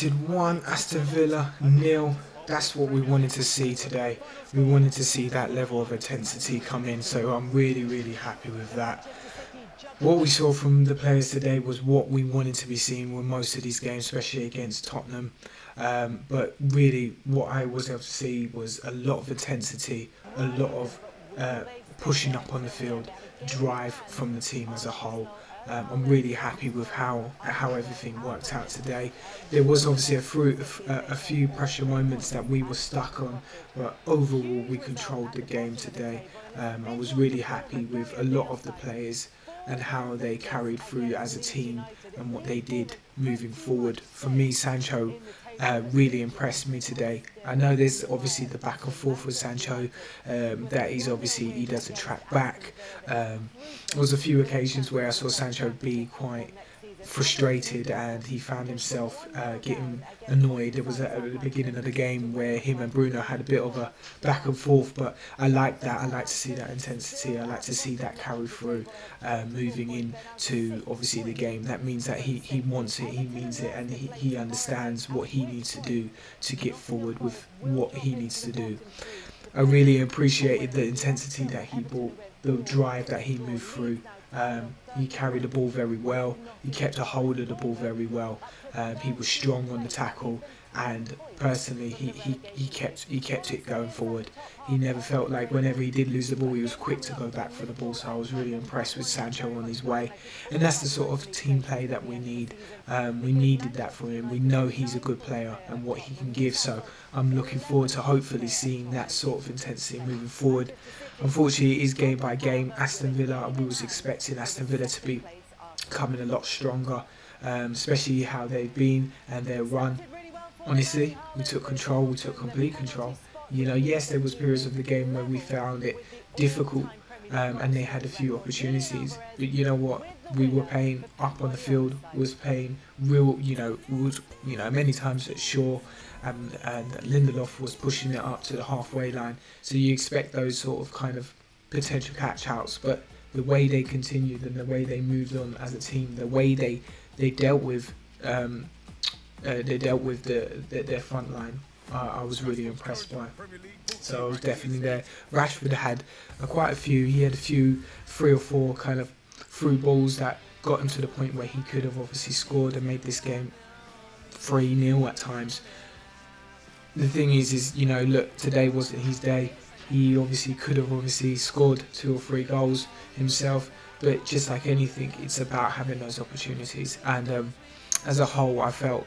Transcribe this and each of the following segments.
United 1, Aston Villa 0. That's what we wanted to see today. We wanted to see that level of intensity come in, so I'm really happy with that. What we saw from the players today was what we wanted to be seeing with most of these games, especially against Tottenham. But really, what I was able to see was a lot of intensity, a lot of pushing up on the field, drive from the team as a whole. I'm really happy with how everything worked out today. There was obviously a few pressure moments that we were stuck on, but overall we controlled the game today. I was really happy with a lot of the players and how they carried through as a team and what they did moving forward. For me, Sancho really impressed me today. I know there's obviously the back and forth with Sancho, that he does a track back. There was a few occasions where I saw Sancho be quite frustrated and he found himself getting annoyed. It was at the beginning of the game where him and Bruno had a bit of a back and forth, but I like that. I like to see that intensity. I like to see that carry through, moving into obviously the game. That means that he wants it, he means it, and he understands what he needs to do to get forward with what he needs to do. I really appreciated the intensity that he brought, the drive that he moved through. He carried the ball very well. He kept a hold of the ball very well. He was strong on the tackle, and personally, he kept it going forward. He never felt like whenever he did lose the ball, he was quick to go back for the ball. So I was really impressed with Sancho on his way, and that's the sort of team play that we need. We needed that for him. We know he's a good player and what he can give. So I'm looking forward to hopefully seeing that sort of intensity moving forward. Unfortunately, it is game by game. Aston Villa, we was expecting Aston Villa to be coming a lot stronger, especially how they've been and their run. Honestly, we took control, we took complete control. Yes, there was periods of the game where we found it difficult, and they had a few opportunities. But you know what? We were playing up on the field, was playing real, many times at Shaw, and Lindelof was pushing it up to the halfway line. So you expect those sort of kind of potential catch-outs, but the way they continued and the way they moved on as a team, the way they dealt with their front line, I was really impressed by. So I was definitely there. Rashford had quite a few. He had a few, 3 or 4 kind of through balls that got him to the point where he could have obviously scored and made this game 3-0 at times. The thing is, look, today wasn't his day. He obviously could have scored 2 or 3 goals himself, but just like anything, it's about having those opportunities. And as a whole, I felt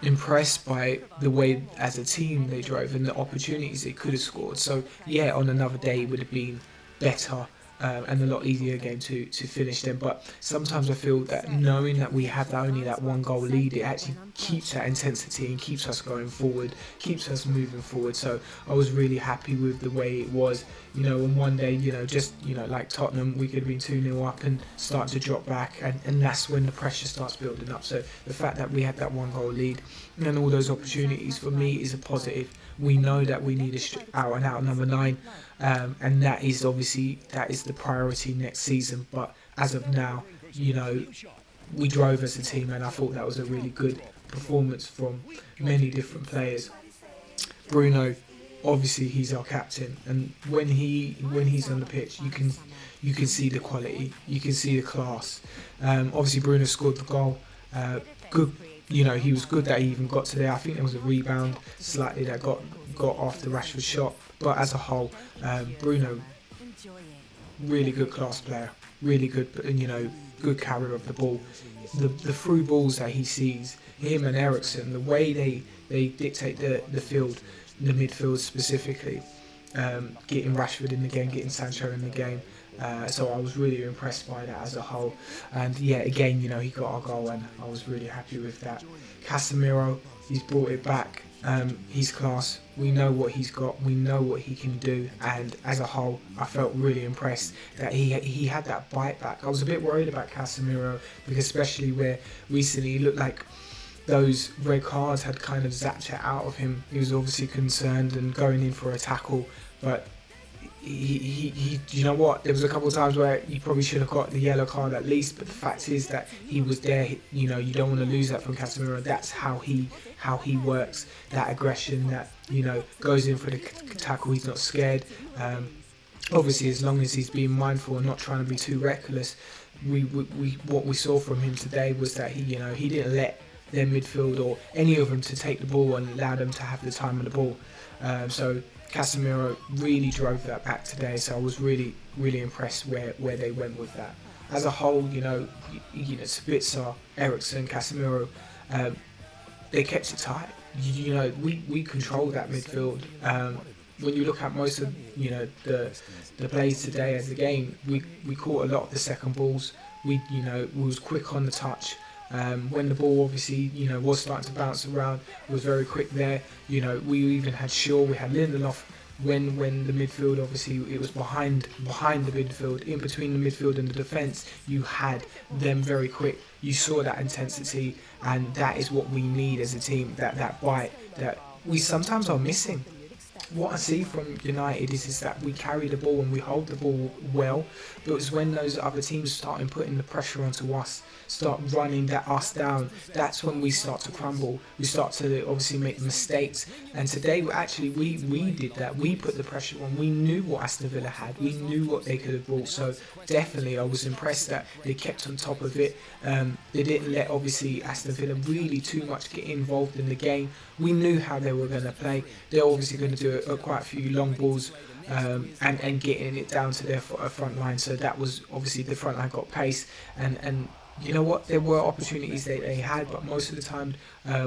impressed by the way as a team they drove and the opportunities they could have scored. So yeah, on another day it would have been better, and a lot easier game to finish them. But sometimes I feel that knowing that we have only that 1 goal lead, it actually keeps that intensity and keeps us going forward, keeps us moving forward. So I was really happy with the way it was. On one day, like Tottenham, we could have been 2-0 up and start to drop back, and that's when the pressure starts building up. So the fact that we had that 1 goal lead and all those opportunities, for me, is a positive. We know that we need a out and out number 9, and that is the priority next season. But as of now, we drove as a team, and I thought that was a really good performance from many different players. Bruno, obviously he's our captain, and when he's on the pitch, you can see the quality, you can see the class. Obviously Bruno scored the goal. Good, he was good that he even got to there. I think there was a rebound slightly that got after Rashford's shot, but as a whole, Bruno, really good class player, really good, good carrier of the ball. The through balls that he sees, him and Eriksen, the way they dictate the field, the midfield specifically, getting Rashford in the game, getting Sancho in the game. So I was really impressed by that as a whole. And yeah, again, he got our goal, and I was really happy with that. Casemiro, he's brought it back. He's class. We know what he's got. We know what he can do. And as a whole, I felt really impressed that he had that bite back. I was a bit worried about Casemiro, because especially where recently he looked like those red cards had kind of zapped it out of him. He was obviously concerned and going in for a tackle, but you know what? There was a couple of times where he probably should have got the yellow card at least, but the fact is that he was there. You know, you don't want to lose that from Casemiro. That's how he works. That aggression, that goes in for the tackle. He's not scared. Obviously, as long as he's being mindful and not trying to be too reckless, what we saw from him today was that he didn't let their midfield or any of them to take the ball and allow them to have the time of the ball. So Casemiro really drove that back today. So I was really impressed where they went with that. As a whole, Sabitzer, Eriksen, Casemiro, they kept it tight. We controlled that midfield. When you look at most of the plays today as a game, we caught a lot of the second balls. We was quick on the touch. When the ball obviously was starting to bounce around, it was very quick there. We even had Shaw, we had Lindelof. When the midfield, obviously it was behind the midfield, in between the midfield and the defence, you had them very quick. You saw that intensity, and that is what we need as a team. That bite that we sometimes are missing. What I see from United is that we carry the ball and we hold the ball well, but it's when those other teams start putting the pressure onto us, start running us down, that's when we start to crumble. We start to obviously make mistakes, and today we did that. We put the pressure on. We knew what Aston Villa had. We knew what they could have brought. So definitely I was impressed that they kept on top of it. They didn't let obviously Aston Villa really too much get involved in the game. We knew how they were going to play. They're obviously going to do quite a few long balls and getting it down to their front line. So that was obviously the front line got pace, and you know what, there were opportunities they had, but most of the time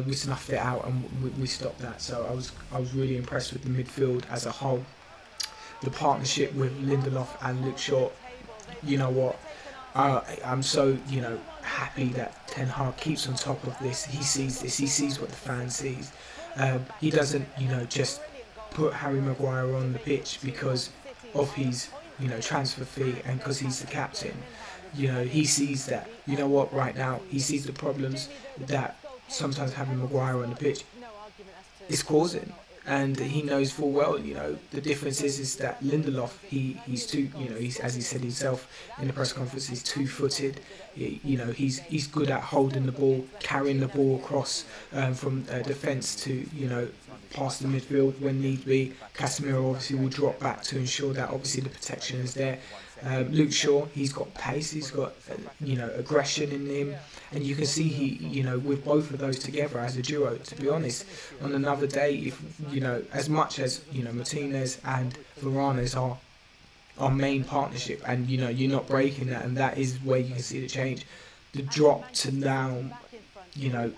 we snuffed it out and we stopped that. So I was really impressed with the midfield as a whole. The partnership with Lindelof and Luke Shaw, you know what, I'm so happy that Ten Hag keeps on top of this. He sees this. He sees what the fan sees. He doesn't just put Harry Maguire on the pitch because of his transfer fee and because he's the captain. He sees that. Right now he sees the problems that sometimes having Maguire on the pitch is causing. And he knows full well, the difference is that Lindelof, he's too, he's, as he said himself in the press conference, he's two-footed. He's good at holding the ball, carrying the ball across from defence to, past the midfield when need be. Casemiro obviously will drop back to ensure that obviously the protection is there. Luke Shaw, he's got pace, he's got aggression in him, and you can see he with both of those together as a duo. To be honest, on another day, if as much as Martinez and Varane is our main partnership, and you're not breaking that, and that is where you can see the change. The drop to now,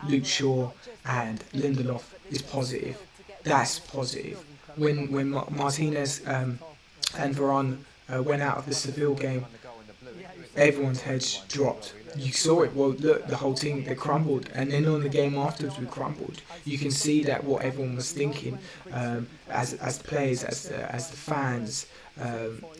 Luke Shaw and Lindelof is positive. That's positive. When Martinez and Varane went out of the Seville game, everyone's heads dropped. You saw it. Well, look, the whole team, they crumbled, and then on the game afterwards, we crumbled. You can see that what everyone was thinking, as players, as the fans.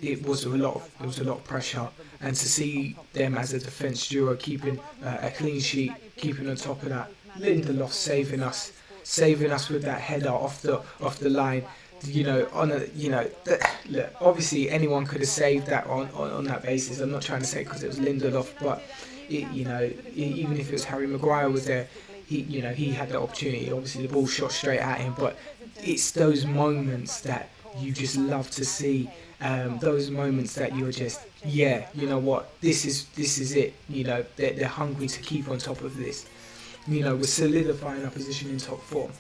It was a lot of pressure, and to see them as a defence duo keeping a clean sheet, keeping on top of that. Lindelof saving us with that header off the line. Look, obviously anyone could have saved that on that basis. I'm not trying to say because it was Lindelof, but even if it was Harry Maguire was there, he had the opportunity. Obviously the ball shot straight at him, but it's those moments that you just love to see. Those moments that you're just, this is it. They're hungry to keep on top of this. We're solidifying our position in top four.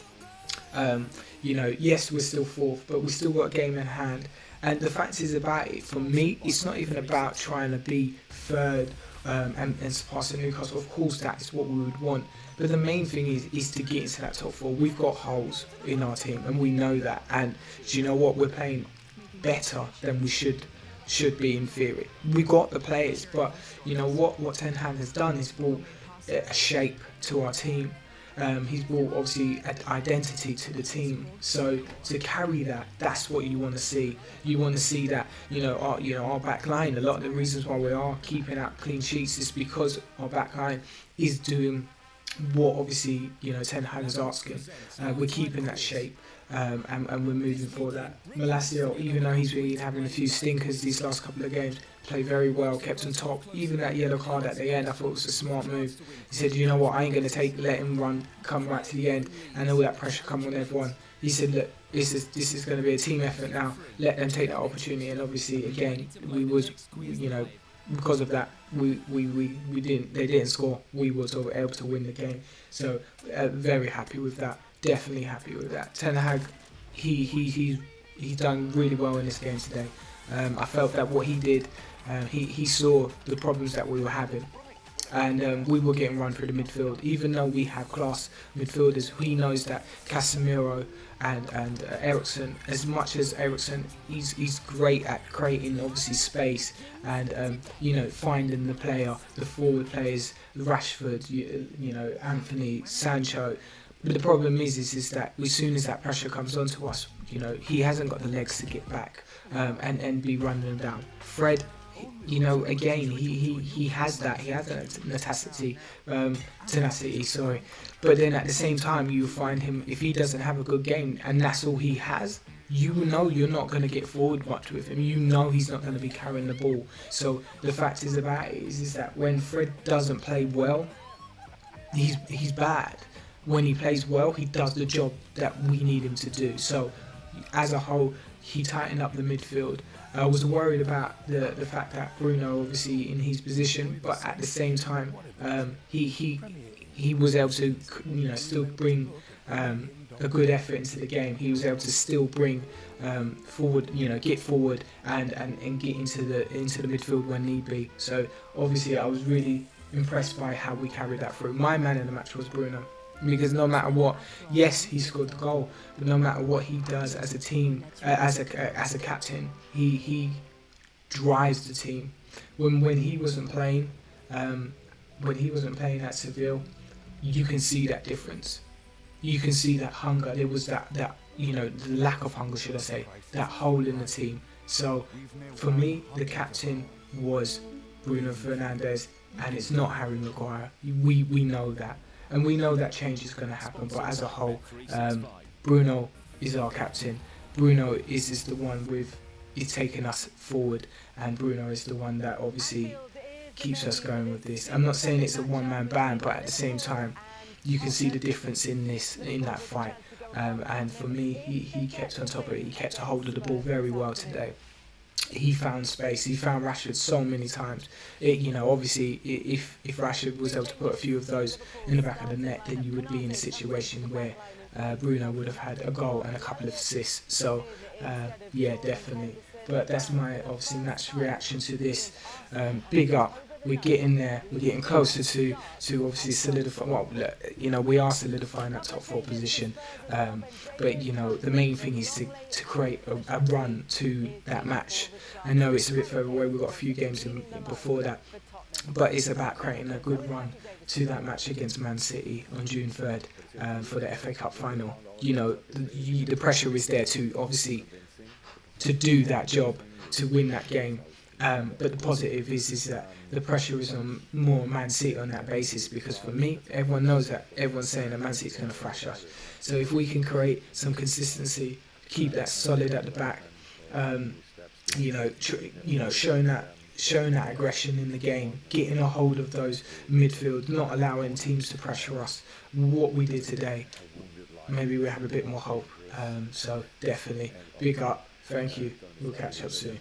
Yes, we're still fourth, but we've still got a game in hand. And the fact is about it, for me, it's not even about trying to be third and surpassing Newcastle. Of course, that is what we would want. But the main thing is to get into that top four. We've got holes in our team, and we know that. And do you know what? We're playing better than we should be in theory. We got the players, but what Ten Hag has done is brought a shape to our team. He's brought obviously an identity to the team. So to carry that, that's what you want to see. You want to see that our back line. A lot of the reasons why we are keeping out clean sheets is because our back line is doing what obviously Ten Hag is asking. We're keeping that shape, and we're moving for that. Malacio, even though he's been having a few stinkers these last couple of games, played very well, kept on top. Even that yellow card at the end, I thought was a smart move. He said, you know what, I ain't going to let him come right to the end, and all that pressure come on everyone. He said, look, this is going to be a team effort now. Let them take that opportunity, and obviously, again, we was, because of that, we didn't. They didn't score. We were able to win the game. So very happy with that. Definitely happy with that. Ten Hag, he's done really well in this game today. I felt that what he did, he saw the problems that we were having. And we were getting run through the midfield. Even though we have class midfielders, he knows that Casemiro and Eriksen, as much as Eriksen, he's great at creating obviously space and finding the player, the forward players, Rashford, Anthony, Sancho. But the problem is that as soon as that pressure comes onto us, he hasn't got the legs to get back and be running them down. Fred, again, he has that. He has that tenacity, sorry. But then at the same time, you find him, if he doesn't have a good game and that's all he has, you're not going to get forward much with him. He's not going to be carrying the ball. So the fact is about it is that when Fred doesn't play well, he's bad. When he plays well, he does the job that we need him to do. So as a whole, he tightened up the midfield. I was worried about the fact that Bruno, obviously in his position, but at the same time, he was able to still bring a good effort into the game. He was able to still bring forward, get forward and get into the midfield when need be. So obviously, I was really impressed by how we carried that through. My man in the match was Bruno. Because no matter what, yes, he scored the goal, but no matter what he does as a team, as a captain, he drives the team. When he wasn't playing, at Seville, you can see that difference. You can see that hunger. There was that the lack of hunger, should I say, that hole in the team. So for me, the captain was Bruno Fernandes, and it's not Harry Maguire. We know that. And we know that change is going to happen, but as a whole, Bruno is our captain. Bruno is the one is taking us forward, and Bruno is the one that obviously keeps us going with this. I'm not saying it's a one-man band, but at the same time, you can see the difference in that fight. And for me, he kept on top of it. He kept a hold of the ball very well today. He found space. He found Rashford so many times. Obviously, if Rashford was able to put a few of those in the back of the net, then you would be in a situation where Bruno would have had a goal and a couple of assists. So, yeah, definitely. But that's my obviously match reaction to this. Big up. We're getting there. We're getting closer to obviously solidify. Well, we are solidifying that top 4 position. But the main thing is to create a run to that match. I know it's a bit further away. We've got a few games before that, but it's about creating a good run to that match against Man City on June 3rd for the FA Cup final. The pressure is there to obviously to do that job, to win that game. But the positive is that the pressure is on more Man City on that basis, because for me, everyone knows that everyone's saying that Man City's going to thrash us. So if we can create some consistency, keep that solid at the back, showing that aggression in the game, getting a hold of those midfield, not allowing teams to pressure us. What we did today, maybe we have a bit more hope. So definitely, big up. Thank you. We'll catch up soon.